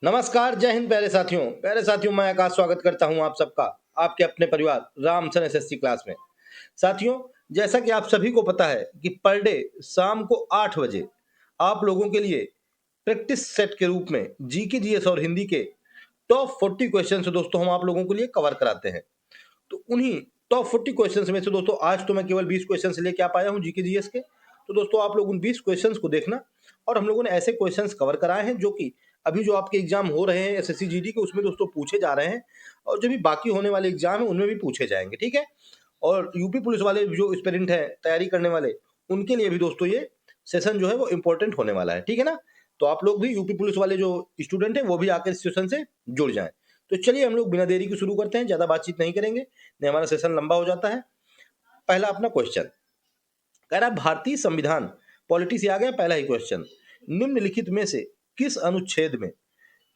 नमस्कार, जय हिंद प्यारे साथियों मैं आकाश स्वागत करता हूं आप सबका आपके अपने परिवार रामसन एसएससी क्लास में। साथियों, जैसा कि आप सभी को पता है कि पर डे शाम को 8 बजे आप लोगों के लिए प्रैक्टिस सेट के रूप में जीके जीएस और हिंदी के टॉप 40 क्वेश्चन दोस्तों हम आप लोगों के लिए कवर कराते हैं। तो उन्हीं टॉप 40 क्वेश्चंस में से दोस्तों आज तो मैं केवल 20 क्वेश्चंस लेके आ पाया हूं जीके जीएस के। तो दोस्तों आप लोग उन 20 क्वेश्चंस को देखना और हम लोगों ने ऐसे क्वेश्चंस कवर कराए हैं जो कि अभी जो आपके एग्जाम हो रहे हैं एसएससी जीडी के उसमें दोस्तों पूछे जा रहे हैं और जो भी बाकी होने वाले एग्जाम है उनमें भी पूछे जाएंगे, ठीक है। और यूपी पुलिस वाले जो एस्पिरेंट है तैयारी करने वाले उनके लिए भी दोस्तों ये सेशन जो है वो इंपॉर्टेंट होने वाला है, ठीक है ना। तो आप लोग भी यूपी पुलिस वाले जो स्टूडेंट है वो भी आकर इस सेशन से जुड़ जाएं। तो चलिए हम लोग बिना देरी के शुरू करते हैं, ज्यादा बातचीत नहीं करेंगे नहीं हमारा सेशन लंबा हो जाता है। पहला अपना क्वेश्चन कह रहा है भारतीय संविधान पॉलिटी से आ गया पहला ही क्वेश्चन। निम्नलिखित में से किस अनुच्छेद में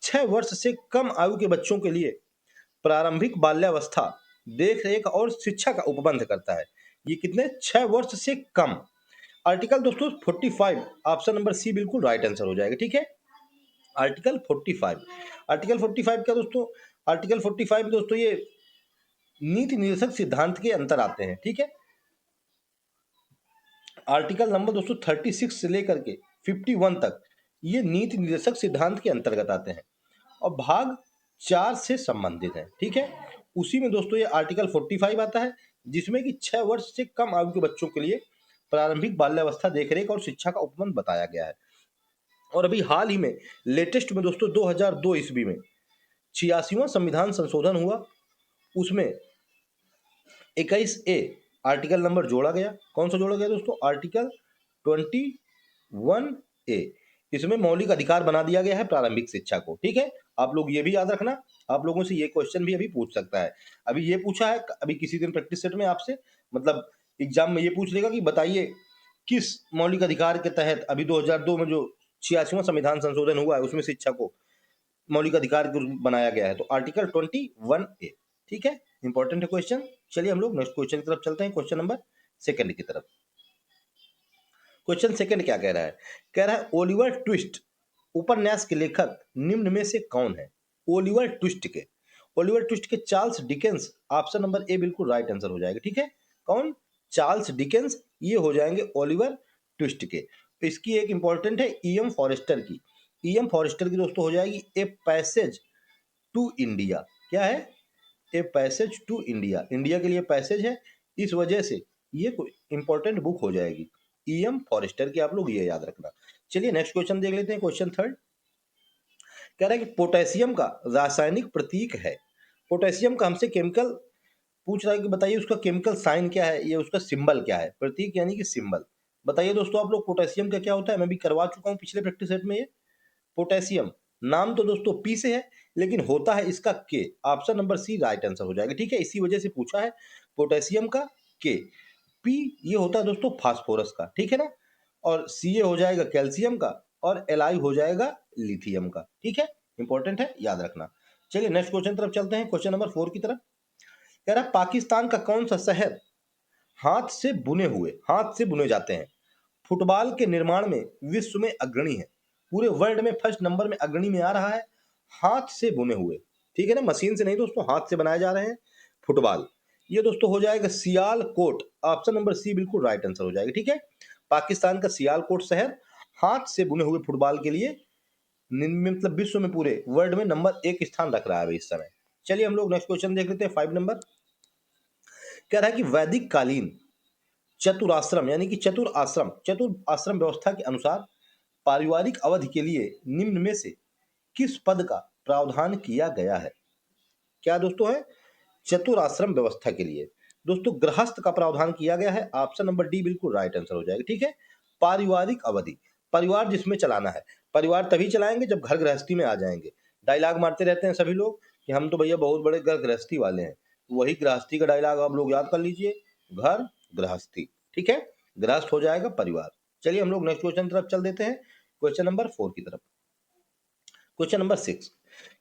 6 वर्ष से कम आयु के बच्चों के लिए प्रारंभिक बाल्यावस्था देख रेख और शिक्षा का उपबंध करता है? ये कितने 6 वर्ष से कम। आर्टिकल दोस्तों 45, ऑप्शन नंबर सी बिल्कुल राइट आंसर हो जाएगा, ठीक है। आर्टिकल 45, आर्टिकल 45 क्या दोस्तों? आर्टिकल 45 दोस्तों ये नीति निर्देशक सिद्धांत के अंतर आते हैं, ठीक है। आर्टिकल नंबर दोस्तों 36 से लेकर के 51 तक ये नीति निर्देशक सिद्धांत के अंतर्गत आते हैं और भाग 4 से संबंधित है, ठीक है। उसी में दोस्तों ये आर्टिकल 45 आता है जिसमें कि 6 वर्ष से कम आयु के बच्चों के लिए प्रारंभिक बाल्यावस्था देखरेख और शिक्षा का उपबंध बताया गया है। और अभी हाल ही में लेटेस्ट में दोस्तों 2002 ईस्वी में 86वां संविधान संशोधन हुआ, उसमें 21A आर्टिकल नंबर जोड़ा गया। कौन सा जोड़ा गया दोस्तों? Article 21A। इसमें मौलिक अधिकार बना दिया गया है प्रारंभिक शिक्षा को, ठीक है। आप लोग ये भी याद रखना, आप लोगों से ये क्वेश्चन भी अभी पूछ सकता है। अभी ये पूछा है अभी किसी दिन प्रैक्टिस सेट में आपसे, मतलब एग्जाम में ये पूछ लेगा कि बताइए किस मौलिक अधिकार के तहत अभी 2002 में जो 86वां संविधान संशोधन हुआ है उसमें शिक्षा को मौलिक अधिकार के रूप में बनाया गया है। तो आर्टिकल 21A, ठीक है, इंपॉर्टेंट है क्वेश्चन। चलिए हम लोग नेक्स्ट क्वेश्चन की तरफ चलते हैं, क्वेश्चन नंबर सेकंड की तरफ। क्वेश्चन सेकंड क्या कह रहा है? कह रहा है ओलिवर ट्विस्ट उपन्यास के लेखक निम्न में से कौन है? ओलिवर ट्विस्ट के Charles Dickens, option number A बिल्कुल राइट आंसर हो जाएगा, ठीक है। कौन? चार्ल्स डिकेंस, ये हो जाएंगे ओलिवर ट्विस्ट के। तो इसकी एक इंपॉर्टेंट है ईएम फॉरेस्टर की। ईएम फॉरेस्टर की दोस्तों हो जाएगी ए पैसेज टू इंडिया। क्या है? A passage to India, India के लिए पैसेज है, इस वजह से ये कोई इंपॉर्टेंट बुक हो जाएगी ईएम फॉरेस्टर की, आप लोग ये याद रखना। चलिए नेक्स्ट क्वेश्चन देख लेते हैं, क्वेश्चन थर्ड। कह रहा है कि पोटेशियम का रासायनिक प्रतीक है। पोटेशियम का हमसे केमिकल पूछ रहा है कि बताइए उसका केमिकल साइन क्या है, ये उसका सिंबल क्या है। प्रतीक यानी कि सिंबल। बताइए दोस्तों आप लोग पोटेशियम का क्या होता है? मैं भी करवा चुका हूँ पिछले प्रैक्टिस सेट में ये। पोटेशियम नाम तो दोस्तों पी से है लेकिन होता है इसका के। Option number C right answer हो जाएगा, ठीक है। इसी वजह से पूछा है पोटेशियम का के। पी ये होता है दोस्तों फास्फोरस का, ठीक है ना। और सी ए हो जाएगा कैल्शियम का और एल आई हो जाएगा लिथियम का, ठीक है। इंपॉर्टेंट है, याद रखना। चलिए नेक्स्ट क्वेश्चन तरफ चलते हैं, क्वेश्चन नंबर 4 की तरफ। कह रहा है पाकिस्तान का कौन सा शहर हाथ से बुने जाते हैं फुटबॉल के निर्माण में विश्व में अग्रणी है? पूरे वर्ल्ड में फर्स्ट नंबर में अग्रणी में आ रहा है हाथ से बुने हुए, ठीक है ना, मशीन से नहीं दोस्तों, हाथ से बनाए जा रहे हैं फुटबॉल। ये दोस्तों हो जाएगा सियालकोट, ऑप्शन नंबर सी बिल्कुल राइट आंसर हो जाएगा, ठीक है। पाकिस्तान का सियालकोट शहर हाथ से बुने हुए फुटबॉल के लिए मतलब विश्व में पूरे वर्ल्ड में नंबर 1 स्थान रख रहा है इस समय। चलिए हम लोग नेक्स्ट क्वेश्चन देख लेते हैं, 5 नंबर। कह रहा है कि वैदिक कालीन चतुर आश्रम व्यवस्था के अनुसार पारिवारिक अवधि के लिए निम्न में से किस पद का प्रावधान किया गया है? क्या दोस्तों है? चतुर आश्रम व्यवस्था के लिए दोस्तों गृहस्थ का प्रावधान किया गया है, ऑप्शन नंबर डी बिल्कुल राइट आंसर हो जाएगा, ठीक है। पारिवारिक अवधि, परिवार जिसमें चलाना है, परिवार तभी चलाएंगे जब घर गृहस्थी में आ जाएंगे। डायलॉग मारते रहते हैं सभी लोग कि हम तो भैया बहुत बड़े घर गृहस्थी वाले हैं, वही गृहस्थी का डायलॉग आप लोग याद कर लीजिए, घर गृहस्थी, ठीक है। गृहस्थ हो जाएगा परिवार। चलिए हम लोग नेक्स्ट क्वेश्चन तरफ चल देते हैं, क्वेश्चन नंबर 4 की तरफ। क्वेश्चन नंबर 6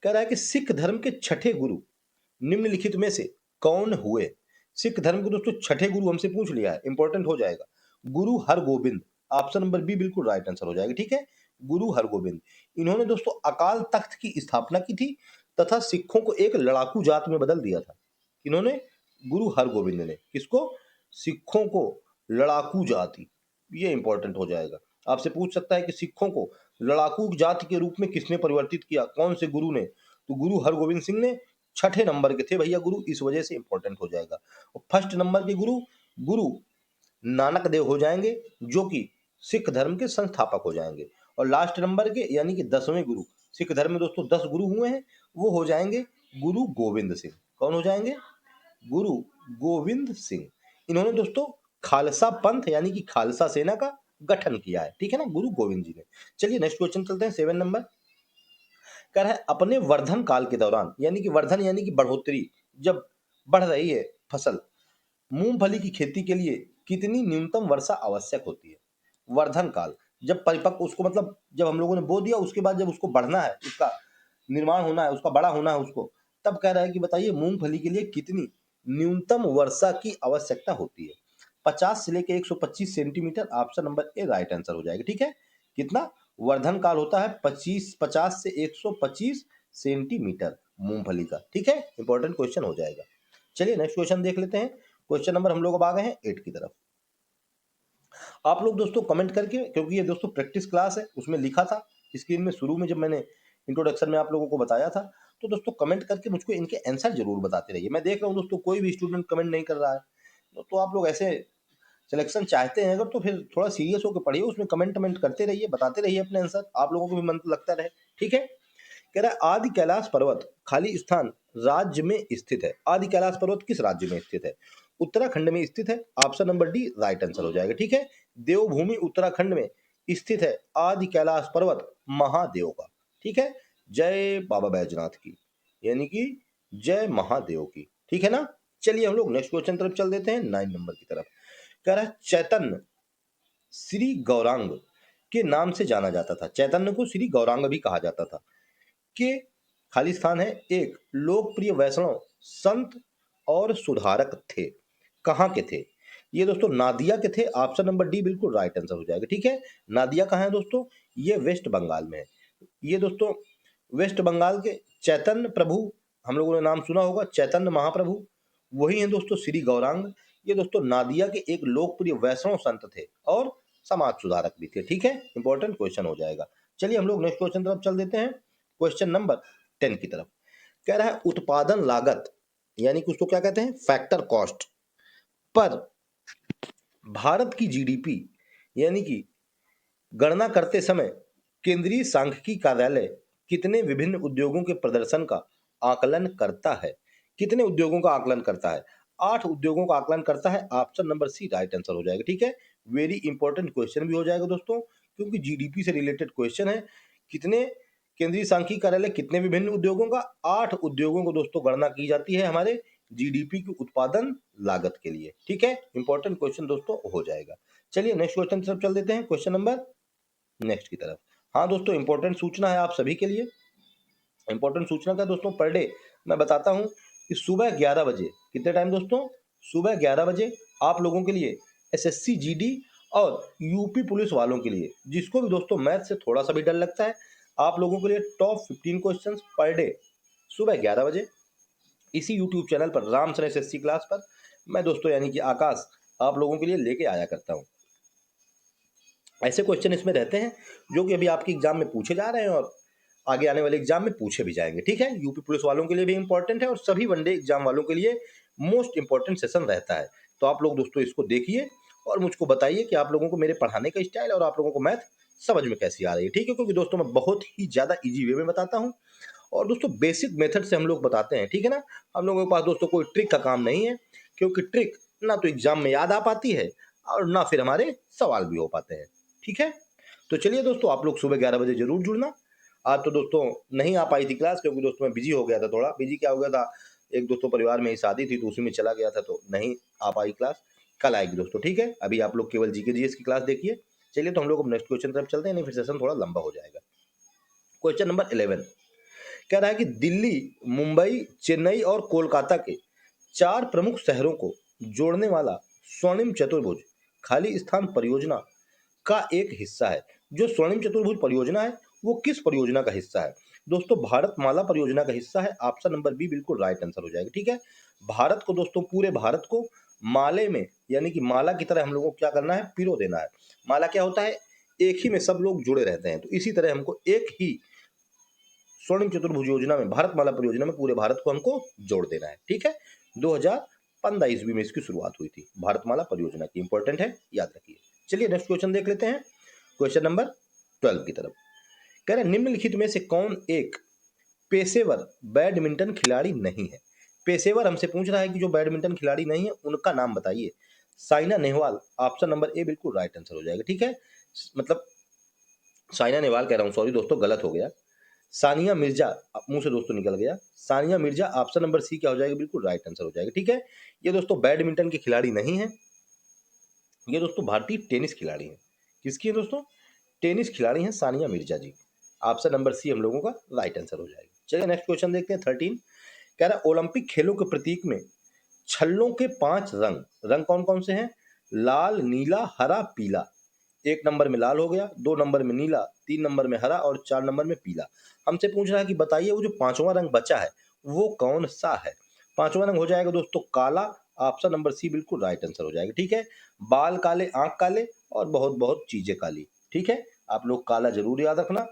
कह रहा है कि सिख धर्म के छठे गुरु निम्नलिखित में से कौन हुए? सिख धर्म के दोस्तों छठे गुरु हमसे पूछ लिया है, इंपॉर्टेंट हो जाएगा। गुरु हरगोबिंद, ऑप्शन नंबर बी बिल्कुल राइट आंसर हो जाएगा, ठीक है। गुरु हरगोबिंद। इन्होंने दोस्तों अकाल तख्त की स्थापना की थी तथा सिखों को एक लड़ाकू जात में बदल दिया था। इन्होंने गुरु हरगोबिंद ने किसको? सिखों को लड़ाकू जाति, ये इंपॉर्टेंट हो जाएगा। आपसे पूछ सकता है कि सिखों को लड़ाकू जाति के रूप में किसने परिवर्तित किया, कौन से गुरु ने? तो गुरु हरगोबिंद सिंह ने। छठे नंबर के थे भैया गुरु, इस वजह से इंपॉर्टेंट हो जाएगा। और फर्स्ट नंबर के गुरु गुरु नानक देव हो जाएंगे, जो कि सिख धर्म के संस्थापक हो जाएंगे। और लास्ट नंबर के यानी कि 10वें गुरु, सिख धर्म में दोस्तों 10 गुरु हुए हैं, वो हो जाएंगे गुरु गोविंद सिंह। कौन हो जाएंगे? गुरु गोविंद सिंह। इन्होंने दोस्तों खालसा पंथ यानी कि खालसा सेना का गठन किया है, ठीक है ना, गुरु गोविंद जी ने। चलिए नेक्स्ट क्वेश्चन चलते हैं, 7 नंबर। कह रहा है अपने वर्धन काल के दौरान, यानी कि वर्धन यानी कि बढ़ोतरी, जब बढ़ रही है फसल, मूंगफली की खेती के लिए कितनी न्यूनतम वर्षा आवश्यक होती है? वर्धन काल, जब परिपक्व, उसको मतलब जब हम लोगों ने बो दिया उसके बाद जब उसको बढ़ना है, उसका निर्माण होना है, उसका बड़ा होना है उसको, तब कह रहा है कि बताइए मूंगफली के लिए कितनी न्यूनतम वर्षा की आवश्यकता होती है? 50 से लेकर 125 centimetre, option number A right answer हो जाएगा, ठीक है। कितना वर्धन काल होता है? 50 से 125 सेंटीमीटर मूंगफली का, ठीक है। इंपॉर्टेंट क्वेश्चन हो जाएगा। चलिए नेक्स्ट क्वेश्चन देख लेते हैं। क्वेश्चन नंबर हम लोग अब आ गए हैं 8 की तरफ। आप लोग दोस्तों कमेंट करके, क्योंकि ये दोस्तों प्रैक्टिस क्लास है, उसमें लिखा था स्क्रीन में शुरू में जब मैंने इंट्रोडक्शन में आप लोगों को बताया था, तो दोस्तों कमेंट करके मुझको इनके आंसर जरूर बताते रहिए। मैं देख रहा हूँ दोस्तों कोई भी स्टूडेंट कमेंट नहीं कर रहा है, तो आप लोग ऐसे सिलेक्शन चाहते हैं अगर, तो फिर थोड़ा सीरियस होकर पढ़िए, उसमें कमेंट करते रहिए, बताते रहिए अपने आंसर, आप लोगों को भी मन लगता रहे, ठीक है। कह रहा है आदि कैलाश पर्वत खाली स्थान राज्य में स्थित है। आदि कैलाश पर्वत किस राज्य में स्थित है? उत्तराखंड में स्थित है, option number D right answer हो जाएगा, ठीक है। देवभूमि उत्तराखंड में स्थित है आदि कैलाश पर्वत महादेव का, ठीक है। जय बाबा बैजनाथ की, यानी कि जय महादेव की, ठीक है ना। चलिए हम लोग नेक्स्ट क्वेश्चन तरफ चल देते हैं, 9 नंबर की तरफ। कह रहा है चैतन्य श्री गौरांग के नाम से जाना जाता था। चैतन्य को श्री गौरांग भी कहा जाता था। के खाली स्थान है, एक लोकप्रिय वैष्णव संत और सुधारक थे। कहाँ के थे? ये दोस्तों नादिया के थे, ऑप्शन नंबर डी बिल्कुल राइट आंसर हो जाएगा, ठीक है। नादिया कहाँ है दोस्तों? ये वेस्ट बंगाल में है। ये दोस्तों वेस्ट बंगाल के चैतन्य प्रभु, हम लोगों ने नाम सुना होगा, चैतन्य महाप्रभु, वही है दोस्तों श्री गौरांग। ये दोस्तों नादिया के एक लोकप्रिय वैष्णव संत थे और समाज सुधारक भी थे, ठीक है। इंपॉर्टेंट क्वेश्चन हो जाएगा। चलिए हम लोग नेक्स्ट क्वेश्चन तरफ चल देते हैं, क्वेश्चन नंबर 10 की तरफ। कह रहा है उत्पादन लागत, यानी कि उसको क्या कहते हैं? फैक्टर कॉस्ट पर भारत की जीडीपी, यानी कि गणना करते समय केंद्रीय सांख्यिकी कार्यालय कितने विभिन्न उद्योगों के प्रदर्शन का आकलन करता है? कितने उद्योगों का आकलन करता है? 8 उद्योगों का आकलन करता है, option number C right answer हो जाएगा, ठीक है। वेरी इंपॉर्टेंट क्वेश्चन भी हो जाएगा दोस्तों, क्योंकि जीडीपी से रिलेटेड क्वेश्चन है। कितने केंद्रीय सांख्यिकी कार्यालय कितने विभिन्न उद्योगों का? 8 उद्योगों को दोस्तों गणना की जाती है हमारे जीडीपी की उत्पादन लागत के लिए, ठीक है। इंपॉर्टेंट क्वेश्चन दोस्तों हो जाएगा। चलिए नेक्स्ट क्वेश्चन तरफ चल देते हैं, क्वेश्चन नंबर नेक्स्ट की तरफ। हाँ दोस्तों इंपॉर्टेंट सूचना है आप सभी के लिए। इंपॉर्टेंट सूचना का दोस्तों पर डे मैं बताता हूं कि सुबह 11 बजे, कितने टाइम दोस्तों? सुबह 11 बजे आप लोगों के लिए एसएससी जीडी और यूपी पुलिस वालों के लिए, जिसको भी दोस्तों मैथ से थोड़ा सा भी डर लगता है, आप लोगों के लिए टॉप 15 क्वेश्चंस पर डे सुबह 11 बजे इसी यूट्यूब चैनल पर राम सर एसएससी क्लास पर मैं दोस्तों यानी कि आकाश आप लोगों के लिए लेके आया करता हूँ। ऐसे क्वेश्चन इसमें रहते हैं जो कि अभी आपके एग्जाम में पूछे जा रहे हैं और आगे आने वाले एग्जाम में पूछे भी जाएंगे, ठीक है। यूपी पुलिस वालों के लिए भी इंपॉर्टेंट है और सभी वनडे एग्जाम वालों के लिए मोस्ट इंपॉर्टेंट सेशन रहता है। तो आप लोग दोस्तों इसको देखिए और मुझको बताइए कि आप लोगों को मेरे पढ़ाने का स्टाइल और आप लोगों को मैथ समझ में कैसी आ रही है, ठीक है। क्योंकि दोस्तों मैं बहुत ही ज़्यादा ईजी वे में बताता हूँ और दोस्तों बेसिक मेथड से हम लोग बताते हैं, ठीक है ना। हम लोगों के पास दोस्तों कोई ट्रिक का काम नहीं है, क्योंकि ट्रिक ना तो एग्जाम में याद आ पाती है और ना फिर हमारे सवाल भी हो पाते हैं, ठीक है। तो चलिए दोस्तों आप लोग सुबह 11 बजे जरूर जुड़ना। आज तो दोस्तों नहीं आ पाई थी क्लास, क्योंकि दोस्तों मैं बिजी हो गया था, थोड़ा बिजी क्या हो गया था, एक दोस्तों परिवार में ही शादी थी तो उसी में चला गया था, तो नहीं आ पाई क्लास। कल आएगी दोस्तों, ठीक है। अभी आप लोग केवल जीके जीएस की क्लास देखिए। चलिए तो हम लोग नेक्स्ट क्वेश्चन तरफ चलते हैं, नहीं फिर सेशन थोड़ा लंबा हो जाएगा। क्वेश्चन नंबर 11 कह रहा है कि दिल्ली, मुंबई, चेन्नई और कोलकाता के 4 प्रमुख शहरों को जोड़ने वाला स्वर्णिम चतुर्भुज खाली स्थान परियोजना का एक हिस्सा है। जो स्वर्णिम चतुर्भुज परियोजना है वो किस परियोजना का हिस्सा है? दोस्तों भारतमाला परियोजना का हिस्सा है। ऑप्शन नंबर बी बिल्कुल राइट आंसर हो जाएगा। ठीक है, भारत को दोस्तों, पूरे भारत को माले में, यानी कि माला की तरह हम लोगों को क्या करना है, पिरो देना है। माला क्या होता है, एक ही में सब लोग जुड़े रहते हैं, तो इसी तरह हमको एक ही स्वर्णिम चतुर्भुज योजना में, भारतमाला परियोजना में पूरे भारत को हमको जोड़ देना है। ठीक है, 2015 ईस्वी में इसकी शुरुआत हुई थी भारतमाला परियोजना की। इंपॉर्टेंट है, याद रखिए। चलिए नेक्स्ट क्वेश्चन देख लेते हैं, क्वेश्चन नंबर 12 की तरफ। कह रहे हैं निम्नलिखित में से कौन एक पेशेवर बैडमिंटन खिलाड़ी नहीं है? पेशेवर हमसे पूछ रहा है कि जो बैडमिंटन खिलाड़ी नहीं है उनका नाम बताइए। Saina Nehwal, option number A बिल्कुल राइट आंसर हो जाएगा। ठीक है, मतलब साइना नेहवाल कह रहा हूं, सॉरी दोस्तों गलत हो गया। सानिया मिर्जा, मुंह से दोस्तों निकल गया। Sania Mirza, option number C क्या हो जाएगा, बिल्कुल राइट आंसर हो जाएगा। ठीक है, ये दोस्तों बैडमिंटन के खिलाड़ी नहीं है, ये दोस्तों भारतीय टेनिस खिलाड़ी हैं। किसकी है दोस्तों? टेनिस खिलाड़ी हैं सानिया मिर्जा जी। ऑप्शन नंबर सी हम लोगों का राइट आंसर हो जाएगा। चलिए नेक्स्ट क्वेश्चन देखते हैं 13। कह रहा है ओलंपिक खेलों के प्रतीक में छल्लों के 5 रंग, रंग कौन कौन से हैं? लाल, नीला, हरा, पीला। एक नंबर में लाल हो गया, 2 नंबर में नीला, 3 नंबर में हरा और 4 नंबर में पीला। हमसे पूछ रहा है कि बताइए वो जो पांचवा रंग बचा है वो कौन सा है? पांचवा रंग हो जाएगा दोस्तों काला। ऑप्शन नंबर सी बिल्कुल राइट आंसर हो जाएगा। ठीक है, बाल काले, आंख काले और बहुत बहुत चीजें काली। ठीक है, आप लोग काला जरूर याद रखना।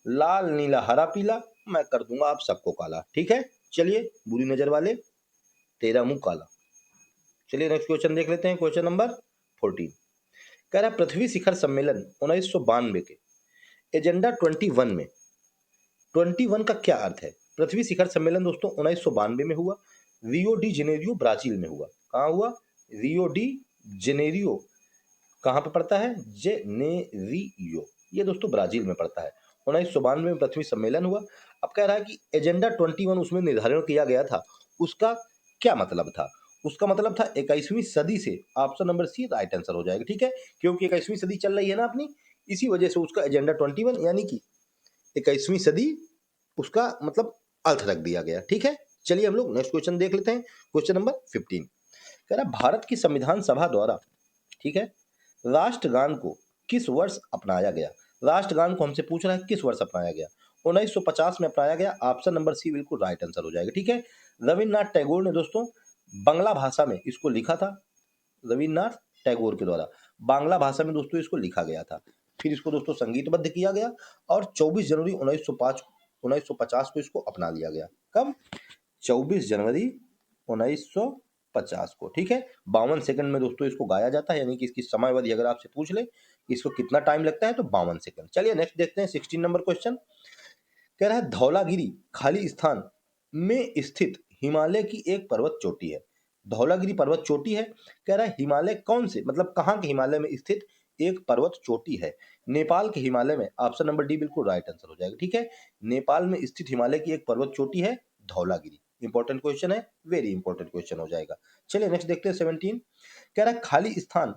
लाल, नीला, हरा, पीला, मैं कर दूंगा आप सबको काला। ठीक है, चलिए बुरी नजर वाले, तेरा मुंह काला। चलिए नेक्स्ट क्वेश्चन देख लेते हैं, क्वेश्चन नंबर 14। कह रहा है पृथ्वी शिखर सम्मेलन 1992 के एजेंडा 21 में, 21 का क्या अर्थ है? पृथ्वी शिखर सम्मेलन दोस्तों 1992 में हुआ, रियो डी जेनेरियो ब्राजील में हुआ। कहाँ हुआ? Rio de Janeiro. कहाँ पे पड़ता है? जेनेरियो, ये दोस्तों ब्राजील में पड़ता है। 1992 में पृथ्वी सम्मेलन हुआ। अब कह रहा है कि एजेंडा 21 उसमें निर्धारण किया गया था, उसका क्या मतलब था? उसका मतलब था 21वीं सदी से। Option number C right answer हो जाएगा। ठीक है, क्योंकि 21वीं सदी चल रही है ना अपनी, इसी वजह से उसका एजेंडा 21 यानी कि 21वीं सदी उसका मतलब अर्थ रख दिया गया। ठीक है, चलिए हम लोग नेक्स्ट क्वेश्चन देख लेते हैं, क्वेश्चन नंबर 15। कह रहा है भारत की संविधान सभा द्वारा, ठीक है, राष्ट्रगान को किस वर्ष अपनाया गया? राष्ट्रगान को हमसे पूछ रहा है किस वर्ष अपनाया गया? 1950 में अपनाया गया। ऑप्शन नंबर सी बिल्कुल राइट आंसर हो जाएगा। ठीक है, रविन्द्रनाथ टैगोर ने दोस्तों बांग्ला भाषा में इसको लिखा था। रविन्द्रनाथ टैगोर के द्वारा बांग्ला भाषा में दोस्तों इसको लिखा गया था। फिर इसको दोस्तों संगीतबद्ध किया गया और 24 जनवरी 1950 को इसको अपना लिया गया। कब? 24 जनवरी 1950 को। ठीक है, 52 सेकंड में दोस्तों इसको गाया जाता है, यानी कि इसकी समयावधि अगर आपसे पूछ ले कि इसको कितना टाइम लगता है तो 52 सेकंड। चलिए नेक्स्ट देखते हैं 16 नंबर क्वेश्चन। कह रहा है धौलागिरी खाली स्थान में स्थित हिमालय की एक पर्वत चोटी है। धौलागिरी पर्वत चोटी है। कह रहा है हिमालय कौन से, मतलब कहाँ के हिमालय में स्थित एक पर्वत चोटी है? नेपाल के हिमालय में। ऑप्शन नंबर डी बिल्कुल राइट आंसर हो जाएगा। ठीक है, नेपाल में स्थित हिमालय की एक पर्वत चोटी है धौलागिरी। इंपॉर्टेंट क्वेश्चन है, वेरी इंपॉर्टेंट क्वेश्चन हो जाएगा। चलिए नेक्स्ट देखते हैं 17। कह रहा है खाली स्थान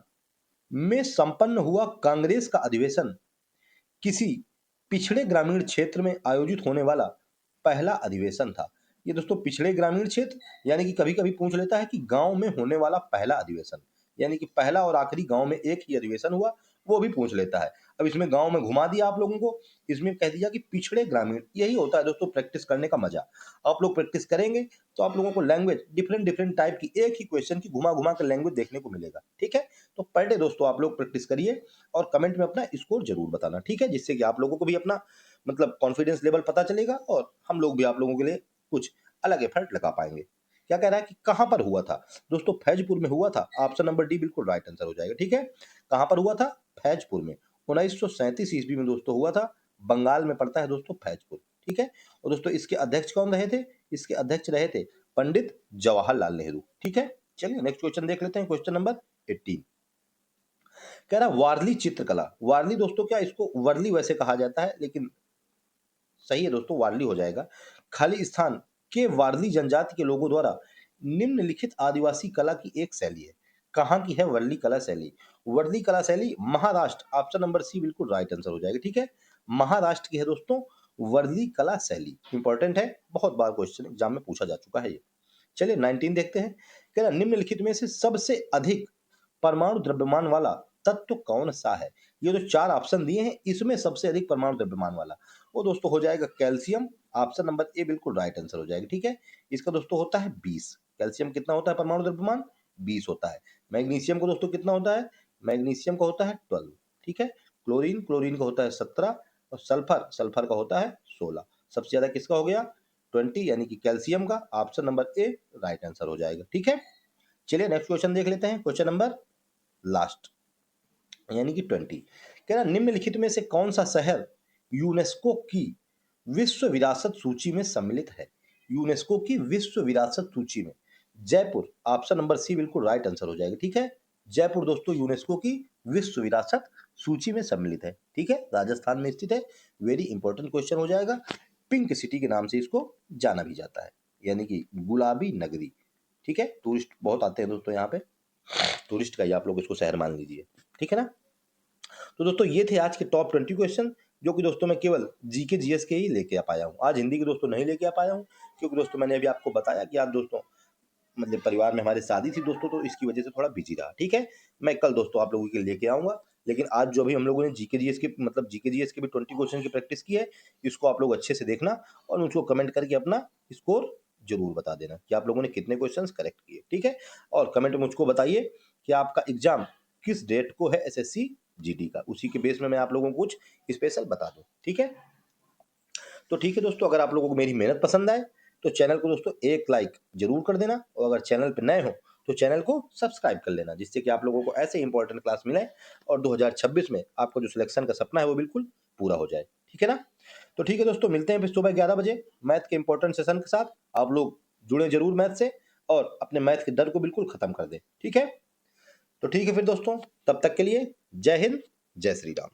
में संपन्न हुआ कांग्रेस का अधिवेशन किसी पिछड़े ग्रामीण क्षेत्र में आयोजित होने वाला पहला अधिवेशन था। ये दोस्तों पिछड़े ग्रामीण क्षेत्र, यानी कि कभी कभी पूछ लेता है कि गांव में होने वाला पहला अधिवेशन, यानी कि पहला और आखिरी गांव में एक ही अधिवेशन हुआ, वो भी पूछ लेता है। अब इसमें गांव में घुमा दिया आप लोगों को, इसमें कह दिया कि पिछड़े ग्रामीण। यही होता है दोस्तों प्रैक्टिस करने का मजा। आप लोग प्रैक्टिस करेंगे तो आप लोगों को लैंग्वेज डिफरेंट डिफरेंट टाइप की, एक ही क्वेश्चन की घुमा घुमा कर लैंग्वेज देखने को मिलेगा। ठीक है, तो पर डे दोस्तों आप लोग प्रैक्टिस करिए और कमेंट में अपना स्कोर जरूर बताना। ठीक है, जिससे कि आप लोगों को भी अपना मतलब कॉन्फिडेंस लेवल पता चलेगा और हम लोग भी आप लोगों के लिए कुछ अलग एफर्ट लगा पाएंगे। क्या कह रहा है कि कहां पर हुआ था? दोस्तों फैजपुर में हुआ था। ऑप्शन नंबर डी बिल्कुल राइट आंसर हो जाएगा। ठीक है, कहां पर हुआ था? फैजपुर में। 1937 ईस्वी में दोस्तों हुआ था। बंगाल में पड़ता है दोस्तों फैजपुर। ठीक है, और दोस्तों इसके अध्यक्ष कौन रहे थे? इसके अध्यक्ष रहे थे पंडित जवाहरलाल नेहरू। ठीक है, चलिए नेक्स्ट क्वेश्चन देख लेते हैं, क्वेश्चन नंबर 18। कह रहा वारली चित्रकला। वारली दोस्तों क्या, इसको वर्ली वैसे कहा जाता है लेकिन सही है दोस्तों वारली हो जाएगा। खाली स्थान के वारली जनजाति के लोगों द्वारा निम्नलिखित आदिवासी कला की एक शैली है। कहाँ की है वर्ली कला शैली? वर्ली कला शैली महाराष्ट्र। ऑप्शन नंबर सी बिल्कुल राइट आंसर हो जाएगा। ठीक है, महाराष्ट्र की है दोस्तों वर्ली कला शैली। इंपॉर्टेंट है, बहुत बार क्वेश्चन एग्जाम में पूछा जा चुका है ये। चलिए 19 देखते हैं। कह रहा निम्नलिखित में से सबसे अधिक परमाणु द्रव्यमान वाला तत्व कौन सा है? ये जो 4 ऑप्शन दिए हैं इसमें सबसे अधिक परमाणु द्रव्यमान वाला वो दोस्तों हो जाएगा कैल्शियम। ऑप्शन नंबर ए बिल्कुल राइट आंसर हो जाएगा। ठीक है, इसका दोस्तों होता है 20। कैल्शियम कितना होता है परमाणु द्रव्यमान? 20 होता है। मैग्नीशियम को दोस्तों कितना होता है? मैग्नीशियम का होता है 12। ठीक है, क्लोरीन का होता है 17 और सल्फर का होता है 16। सबसे ज्यादा किसका हो गया? 20 यानी कि कैल्शियम का। Option number A right answer हो जाएगा। ठीक है, चलिए नेक्स्ट क्वेश्चन देख लेते हैं। क्वेश्चन नंबर लास्ट यानी कि 20 कह रहा निम्नलिखित में से कौन सा शहर यूनेस्को की विश्व विरासत सूची में सम्मिलित है? यूनेस्को की विश्व विरासत सूची में जयपुर। ऑप्शन नंबर सी बिल्कुल राइट आंसर हो जाएगा। ठीक है, जयपुर दोस्तों यूनेस्को की विश्व विरासत सूची में सम्मिलित है। ठीक है, राजस्थान में स्थित है। वेरी इंपॉर्टेंट क्वेश्चन हो जाएगा। पिंक सिटी के नाम से इसको जाना भी जाता है, यानी कि गुलाबी नगरी। ठीक है, टूरिस्ट बहुत आते हैं दोस्तों यहाँ पे, टूरिस्ट का ही आप लोग इसको शहर मान लीजिए। ठीक है ना, तो दोस्तों ये थे आज के टॉप 20 क्वेश्चन, जो कि दोस्तों मैं केवल जीके जीएस के ही लेके आ पाया हूँ। आज हिंदी के दोस्तों नहीं लेके आ पाया हूँ, क्योंकि दोस्तों मैंने अभी आपको बताया कि आज दोस्तों मतलब परिवार में हमारे शादी थी दोस्तों, तो इसकी वजह से थोड़ा बिजी रहा। ठीक है, मैं कल दोस्तों आप लोगों के लिए लेके आऊंगा। लेकिन आज जो अभी हम लोगों ने जीके जीएस के मतलब जीके जीएस के भी 20 क्वेश्चन की प्रैक्टिस की है, इसको आप लोग अच्छे से देखना और मुझको कमेंट करके अपना स्कोर जरूर बता देना कि आप लोगों ने कितने क्वेश्चंस करेक्ट किए। ठीक है, और कमेंट में मुझको बताइए कि आपका एग्जाम किस डेट को है एसएससी जीडी का, उसी के बेस में मैं आप लोगों को कुछ स्पेशल बता दूं। ठीक है, तो ठीक है दोस्तों, अगर आप लोगों को मेरी मेहनत पसंद आए तो चैनल को दोस्तों एक लाइक जरूर कर देना, और अगर चैनल पर नए हो तो चैनल को सब्सक्राइब कर लेना, जिससे कि आप लोगों को ऐसे इंपॉर्टेंट क्लास मिले और 2026 में आपका जो सिलेक्शन का सपना है वो बिल्कुल पूरा हो जाए। ठीक है ना, तो ठीक है दोस्तों, मिलते हैं फिर सुबह 11 बजे मैथ के इंपॉर्टेंट सेशन के साथ। आप लोग जुड़े जरूर मैथ से और अपने मैथ के डर को बिल्कुल खत्म कर दें। ठीक है, तो ठीक है फिर दोस्तों, तब तक के लिए जय हिंद, जय श्री राम।